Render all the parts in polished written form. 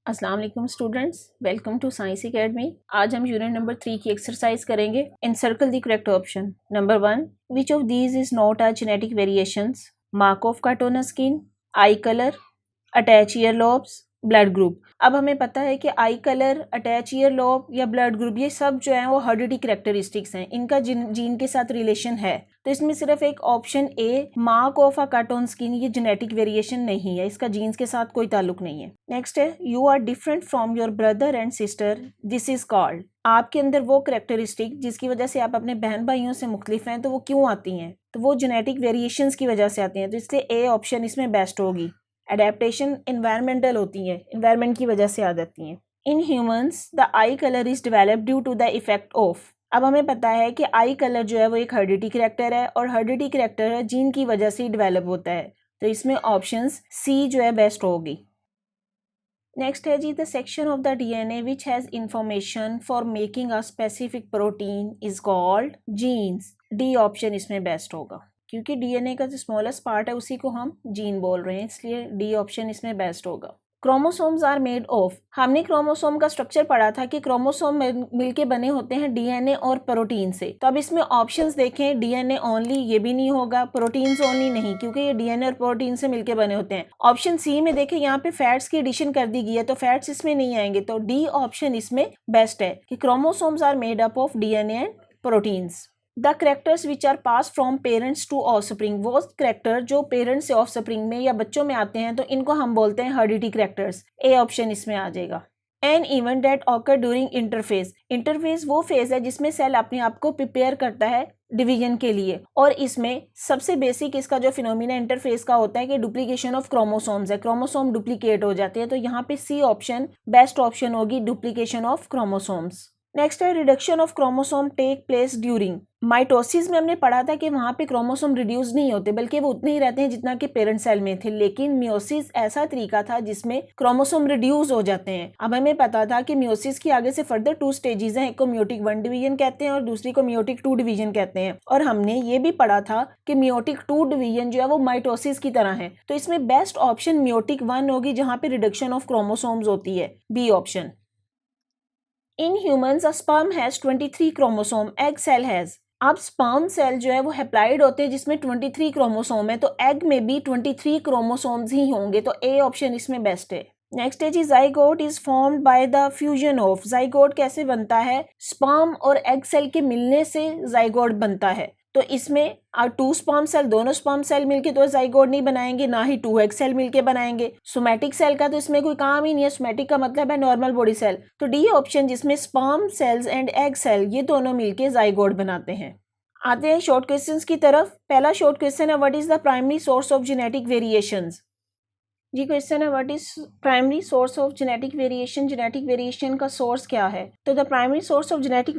अस्सलाम वालेकुम students, welcome to science academy. आज हम यूनिट नंबर 3 की एक्सरसाइज करेंगे। Encircle the correct option. Number 1, which of these is not a genetic variations? Mark of कार्टोना skin, eye colour, attach ear lobes, blood group. अब हमें पता है कि eye colour, attach ear lobe या blood group ये सब जो है वो हेरिडिटी कैरेक्टरिस्टिक्स हैं, इनका जीन के साथ रिलेशन है। तो इसमें सिर्फ एक option A mark of a cartoon skin ये जेनेटिक वेरिएशन नहीं है, इसका जीन्स के साथ कोई ताल्लुक नहीं है। नेक्स्ट है you are different from your brother and sister, this is called. आपके अंदर वो कैरेक्टरिस्टिक जिसकी वजह से आप अपने बहन भाइयों से मुख्तलिफ हैं, तो वो क्यों आती हैं? तो वो जेनेटिक वेरिएशंस की वजह से आती हैं, तो इसलिए ए ऑप्शन इसमें बेस्ट होगी। एडेप्टेशन एनवायरमेंटल होती है, एनवायरमेंट की वजह से आ जाती हैं। In humans the eye colour is developed due to the effect of. अब हमें पता है कि आई कलर जो है वो एक हेरिडिटी कैरेक्टर है और हेरिडिटी कैरेक्टर है जीन की वजह से ही डेवलप होता है, तो इसमें ऑप्शंस सी जो है बेस्ट होगी। नेक्स्ट है जी the section of the DNA which has information for making a specific protein is called genes. D option इसमें बेस्ट होगा, क्योंकि डीएनए का जो स्मॉलेस्ट पार्ट है उसी को हम जीन बोल रहे हैं, इसलिए डी ऑप्शन इसमें बेस्ट होगा। Chromosomes are made of. हमने क्रोमोसोम का स्ट्रक्चर पढ़ा था कि क्रोमोसोम मिलके बने होते हैं डीएनए और प्रोटीन से। तो अब इसमें ऑप्शंस देखें, डीएनए ओनली ये भी नहीं होगा, प्रोटीन्स ओनली नहीं, क्योंकि ये डीएनए और प्रोटीन से मिलके बने होते हैं। ऑप्शन सी में देखें, यहाँ पे फैट्स की एडिशन कर दी गई है, तो फैट्स इसमें नहीं आएंगे, तो डी ऑप्शन इसमें बेस्ट है कि chromosomes are made up of DNA and proteins. The characters which are pass from parents to offspring, वो करेक्टर जो पेरेंट्स से ऑफस्प्रिंग में या बच्चों में आते हैं, तो इनको हम बोलते हैं हेरिडिटी करेक्टर्स। ए ऑप्शन इसमें आ जाएगा। An event that occur during interphase. Interphase वो फेज है जिसमें सेल अपने आप को प्रिपेयर करता है डिवीजन के लिए, और इसमें सबसे बेसिक इसका जो फिनोमिना इंटरफेस का होता है कि डुप्लीकेशन ऑफ क्रोमोसोम्स है, क्रोमोसोम डुप्लीकेट हो जाते हैं, तो यहाँ पे सी ऑप्शन बेस्ट ऑप्शन होगी, डुप्लीकेशन ऑफ क्रोमोसोम्स। नेक्स्ट है reduction of chromosome take place during mitosis में हमने पढ़ा था कि वहाँ पे क्रोमोसोम रिड्यूस नहीं होते, बल्कि वो उतने ही रहते हैं जितना कि पेरेंट सेल में थे, लेकिन मियोसिस ऐसा तरीका था जिसमें क्रोमोसोम रिड्यूस हो जाते हैं। अब हमें पता था कि मियोसिस की आगे से फर्दर 2 स्टेजेस हैं, एक को मियोटिक 1 डिवीजन कहते हैं और दूसरी को मियोटिक 2 डिवीजन कहते हैं, और हमने ये भी पढ़ा था कि मियोटिक 2 डिवीजन जो है वो माइटोसिस की तरह है, तो इसमें बेस्ट ऑप्शन मियोटिक 1 होगी, जहाँ पे रिडक्शन ऑफ क्रोमोसोम्स होती है, B option. In humans a sperm has 23 chromosome, egg cell has. अब स्पर्म सेल जो है वो हैप्लाइड होते हैं जिसमें 23 क्रोमोसोम है, तो एग में भी 23 क्रोमोसोम्स ही होंगे, तो ए ऑप्शन इसमें बेस्ट है। नेक्स्ट है जी zygote is formed by the fusion of. Zygote कैसे बनता है? स्पर्म और एग सेल के मिलने से जाइगोट बनता है, तो इसमें 2 स्पर्म सेल, दोनों स्पर्म सेल मिलके तो जाइगोट नहीं बनाएंगे, ना ही 2 एग सेल मिलके बनाएंगे। सोमैटिक सेल का तो इसमें कोई काम ही नहीं है, सोमैटिक का मतलब है नॉर्मल बॉडी सेल, तो डी ऑप्शन जिसमें sperm cells and egg cell ये दोनों मिलके जाइगोट बनाते हैं। आते हैं शॉर्ट क्वेश्चंस की तरफ। पहला शॉर्ट क्वेश्चन है what is the primary source of genetic variations. जी क्वेश्चन है what is primary source of genetic variation. Genetic variation का सोर्स क्या है? तो the primary source of genetic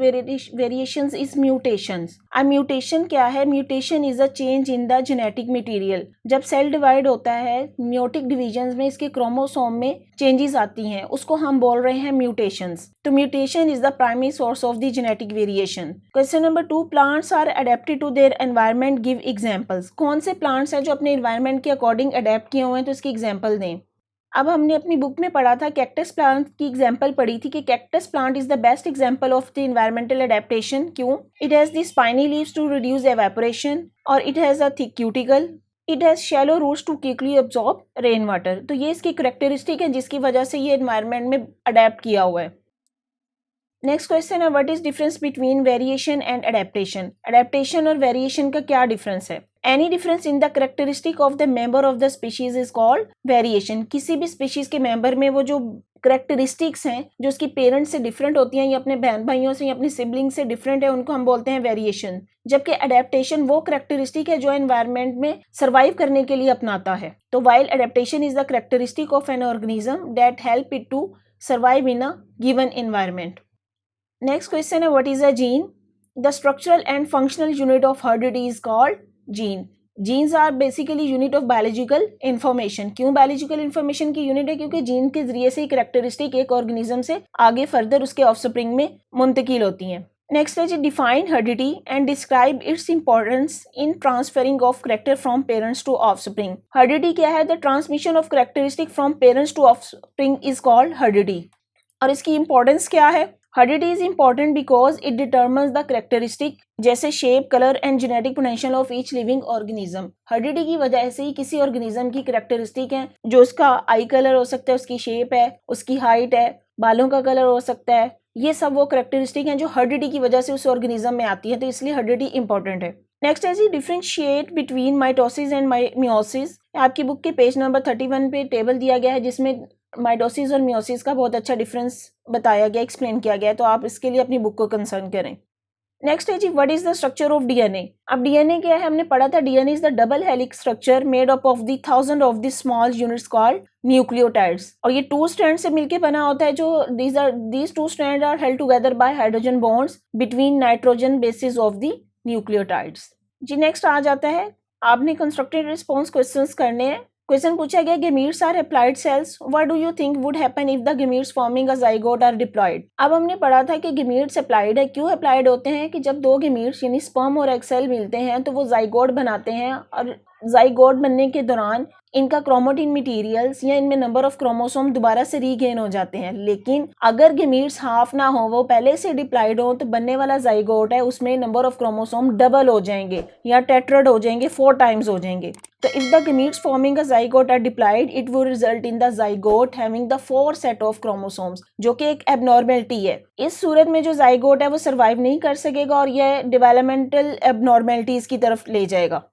variations is mutations. अब म्यूटेशन क्या है? Mutation is a change in the genetic material. जब सेल डिवाइड होता है म्यूटिक डिवीजन में, इसके क्रोमोसोम में चेंजेस आती हैं, उसको हम बोल रहे हैं म्यूटेशंस। तो mutation is the primary source of the genetic variation. Question number 2, plants are adapted to their environment, give examples. कौन से प्लांट्स हैं जो अपने एनवायरनमेंट के अकॉर्डिंग अडेप्ट किए हुए हैं, तो इसकी एग्जांपल दें। अब हमने अपनी बुक में पढ़ा था, कैक्टस प्लांट की एग्जांपल पढ़ी थी कि cactus plant is the best example of the environmental adaptation. क्यों? It has the spiny leaves to reduce evaporation, और it has a thick cuticle, it has shallow roots to quickly absorb rain water. तो ये इसकी characteristic है जिसकी वजह से ये एनवायरनमेंट में अडेप्ट किया हुआ है। नेक्स्ट क्वेश्चन है what is difference between variation and adaptation. Adaptation और वेरिएशन का क्या डिफरेंस है? Any difference in the characteristic of the member of the species is called variation. किसी भी स्पीशीज के मेंबर में वो जो करेक्टरिस्टिक्स हैं जो उसकी पेरेंट्स से डिफरेंट होती हैं या अपने बहन भाइयों से या अपने सिबलिंग से डिफरेंट है, उनको हम बोलते हैं वेरिएशन। जबकि अडेप्टेशन वो करेक्टरिस्टिक है जो एनवायरनमेंट में सर्वाइव करने के लिए अपनाता है। तो while adaptation is the characteristic of an organism that help it to survive in a given environment. Next question है what is a gene? The structural and functional unit of heredity is called gene. Genes are basically unit of biological information. क्यों biological information की unit है? क्योंकि gene के जरिए से ही characteristic एक organism से आगे further उसके offspring में मुंतकिल होती हैं। नेक्स्ट है जी define heredity and describe its importance in transferring of character from parents to offspring. Heredity क्या है? The transmission of characteristic from parents to offspring is called heredity. और इसकी इंपॉर्टेंस क्या है? Heredity is important because it determines the characteristic जैसे shape, colour and genetic potential of each living organism. Heredity की वजह से ही किसी ऑर्गेनिज्म की करेक्टरिस्टिक है, जो उसका आई कलर हो सकता है, उसकी शेप है, उसकी हाइट है, बालों का कलर हो सकता है, ये सब वो करेक्टरिस्टिक हैं जो हेरिडिटी की वजह से उस ऑर्गेनिज्म में आती है, तो इसलिए हेरिडिटी इंपॉर्टेंट है। नेक्स्ट है जी differentiate between mitosis and meiosis. आपकी बुक के पेज नंबर 31 पे टेबल दिया गया है जिसमें माइटोसिस और मियोसिस का बहुत अच्छा डिफरेंस बताया गया, एक्सप्लेन किया गया है, तो आप इसके लिए अपनी बुक को कंसर्न करें। नेक्स्ट है जी what is the structure of DNA. अब डीएनए क्या है? हमने पढ़ा था DNA is the double helix structure made up of the 1000 of the small units called nucleotides. और ये 2 स्ट्रैंड से मिलकर बना होता है, जो these 2 strands are held together by hydrogen bonds between nitrogen bases of the nucleotides। जी next आ जाता है, आपने कंस्ट्रक्टेड रिस्पॉन्स क्वेश्चंस करने हैं। क्वेश्चन पूछा गया gametes are haploid cells, what do you think would happen if the gametes forming a zygote are diploid. अब हमने पढ़ा था कि गेमीट्स अप्लाइड है। क्यों अप्लाइड होते हैं? कि जब 2 गेमीट्स यानी स्पर्म और एग सेल मिलते हैं तो वो जाइगोट बनाते हैं, और जाइगोट बनने के दौरान इनका क्रोमेटिन मटेरियल्स या इनमें नंबर ऑफ क्रोमोसोम दोबारा से रीगेन हो जाते हैं। लेकिन अगर गेमीट्स हाफ ना हो, वो पहले से डिप्लॉयड हो, तो बनने वाला जाइगोट है उसमें नंबर ऑफ क्रोमोसोम डबल हो जाएंगे या टेट्राड हो जाएंगे, 4 टाइम्स हो जाएंगे। तो if the gametes forming a zygote are diploid it will result in the zygote having the 4 set of chromosomes, जो कि एक एबनॉर्मेलिटी है। इस सूरत में जो जाइगोट है वो सर्वाइव नहीं कर सकेगा और यह डेवलपमेंटल एबनॉर्मेलिटीज की तरफ ले जाएगा।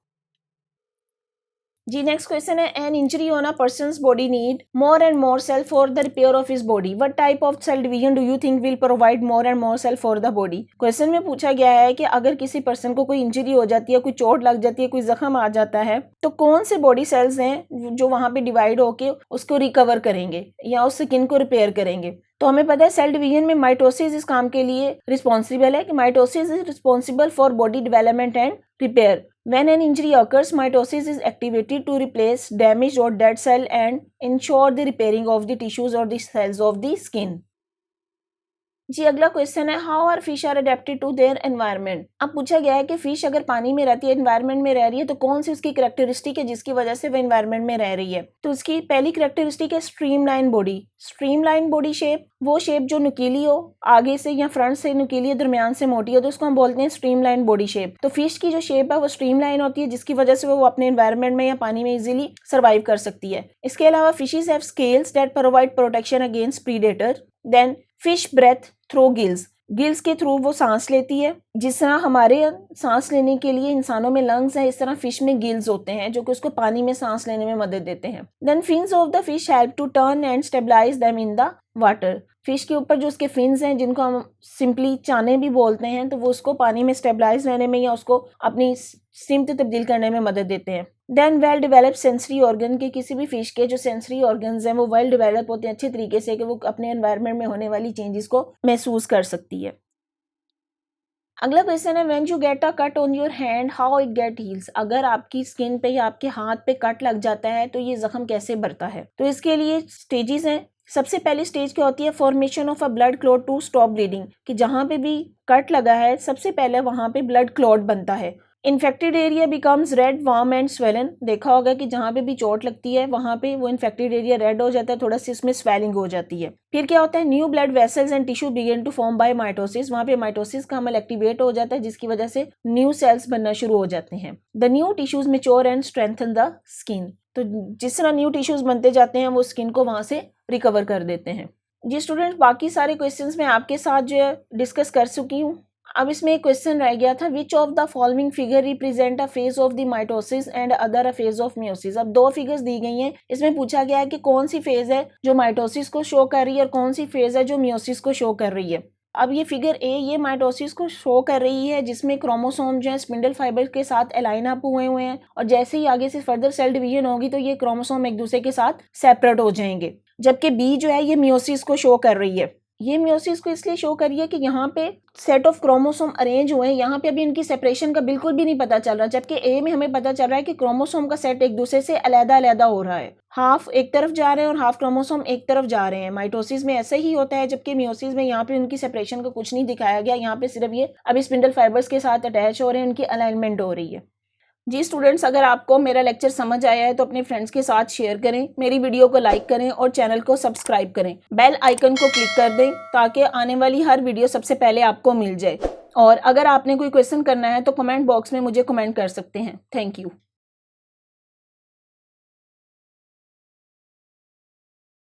जी नेक्स्ट क्वेश्चन है an injury on a person's body need more and more cell for the repair of his body, what type of cell division do you think will provide more and more cell for the body. Question में पूछा गया है कि अगर किसी person को कोई injury हो जाती है, कोई चोट लग जाती है, कोई जख्म आ जाता है, तो कौन से बॉडी सेल्स हैं जो वहां पे डिवाइड होके उसको रिकवर करेंगे या उस स्किन को रिपेयर करेंगे। तो हमें पता है सेल डिवीजन में माइटोसिस इस काम के लिए रिस्पॉन्सिबल है कि mitosis is responsible for body development and repair. When an injury occurs, mitosis is activated to replace damaged or dead cell and ensure the repairing of the tissues or the cells of the skin। जी अगला question है how are fish are adapted to their environment. अब पूछा गया है कि fish अगर पानी में रहती है, एनवायरनमेंट में रह रही है, तो कौन सी उसकी कैरेक्टरिस्टिक है जिसकी वजह से वो एनवायरनमेंट में रह रही है। तो उसकी पहली कैरेक्टरिस्टिक है streamline body. Streamline body shape, वो शेप जो नुकीली हो, आगे से या फ्रंट से नुकीली, दरमियान से मोटी हो, तो उसको हम बोलते हैं स्ट्रीमलाइन बॉडी शेप। तो फिश की जो शेप है वो स्ट्रीमलाइन होती है, जिसकी वजह से वो अपने एनवायरनमेंट में या पानी में इजीली सर्वाइव कर सकती है। इसके अलावा fishes have scales that provide protection against predator. Then fish breathe through gills, gills के थ्रू वो सांस लेती है। जिस तरह हमारे सांस लेने के लिए इंसानों में लंग्स है, इस तरह फिश में गिल्स होते हैं जो कि उसको पानी में सांस लेने में मदद देते हैं। Then fins of the fish help to turn and stabilize them in the water. Fish के ऊपर जो उसके फिन्स हैं, जिनको हम सिंपली चाने भी बोलते हैं, तो वो उसको पानी में स्टेबलाइज रहने में या उसको अपनी सिमत तब्दील करने में मदद देते हैं। Then well develop sensory organ, के किसी भी फिश के जो सेंसरी ऑर्गन्स हैं वो वेल डेवलप होते हैं अच्छे तरीके से कि वो अपने एनवायरनमेंट में होने वाली चेंजेस को महसूस कर सकती है। अगला क्वेश्चन है when you get a cut on your hand how it get heels. अगर आपकी स्किन पे या आपके हाथ पे कट लग जाता है तो ये जख्म कैसे भरता है। तो इसके लिए स्टेजेस हैं। सबसे पहली स्टेज क्या होती है, formation of a blood clot to stop bleeding, कि जहाँ पे भी कट लगा है सबसे पहले वहाँ पे ब्लड क्लॉट बनता है। Infected area becomes red warm and swollen, देखा होगा कि जहाँ पे भी चोट लगती है वहाँ पे वो इन्फेक्टेड एरिया रेड हो जाता है, थोड़ा सी इसमें स्वेलिंग हो जाती है। फिर क्या होता है, new blood vessels and tissue begin to form by mitosis, वहाँ पे माइटोसिस का अमल एक्टिवेट हो जाता है जिसकी वजह से न्यू सेल्स बनना शुरू हो जाते हैं। The new tissues mature and strengthen the skin, तो जिस तरह न्यू टिश्यूज बनते जाते हैं वो स्किन को वहाँ से रिकवर कर देते हैं। जी स्टूडेंट, बाकी सारे क्वेश्चंस मैं आपके साथ जो है डिस्कस कर चुकी हूँ। अब इसमें एक क्वेश्चन रह गया था, which of the following figure represent a phase of the mitosis and other a phase of meiosis. अब 2 फिगर्स दी गई हैं, इसमें पूछा गया है कि कौन सी फेज है जो माइटोसिस को शो कर रही है और कौन सी फेज है जो मियोसिस को शो कर रही है। अब ये फिगर ए ये माइटोसिस को शो कर रही है, जिसमें क्रोमोसोम जो है स्पिंडल फाइबर के साथ अलाइन अप हुए हैं और जैसे ही आगे से फर्दर सेल डिवीजन होगी तो ये क्रोमोसोम एक दूसरे के साथ सेपरेट हो जाएंगे। जबकि बी जो है ये मियोसिस को शो कर रही है। ये मियोसिस को इसलिए शो करिए कि यहाँ पे सेट ऑफ क्रोमोसोम अरेंज हुए हैं, यहाँ पे अभी इनकी सेपरेशन का बिल्कुल भी नहीं पता चल रहा, जबकि ए में हमें पता चल रहा है कि क्रोमोसोम का सेट एक दूसरे से अलग-अलग हो रहा है। हाफ एक तरफ जा रहे हैं और हाफ क्रोमोसोम एक तरफ जा रहे हैं। माइटोसिस में ऐसा ही होता है, जबकि मियोसिस में यहाँ पे उनकी सेपरेशन का कुछ नहीं दिखाया गया। यहाँ पे सिर्फ ये अभी स्पिंडल फाइबर्स के साथ अटैच हो रहे हैं, उनकी अलाइनमेंट हो रही है। जी स्टूडेंट्स, अगर आपको मेरा लेक्चर समझ आया है तो अपने फ्रेंड्स के साथ शेयर करें, मेरी वीडियो को लाइक करें और चैनल को सब्सक्राइब करें। बेल आइकन को क्लिक कर दें ताकि आने वाली हर वीडियो सबसे पहले आपको मिल जाए। और अगर आपने कोई क्वेश्चन करना है तो कमेंट बॉक्स में मुझे कमेंट कर सकते हैं। Thank you.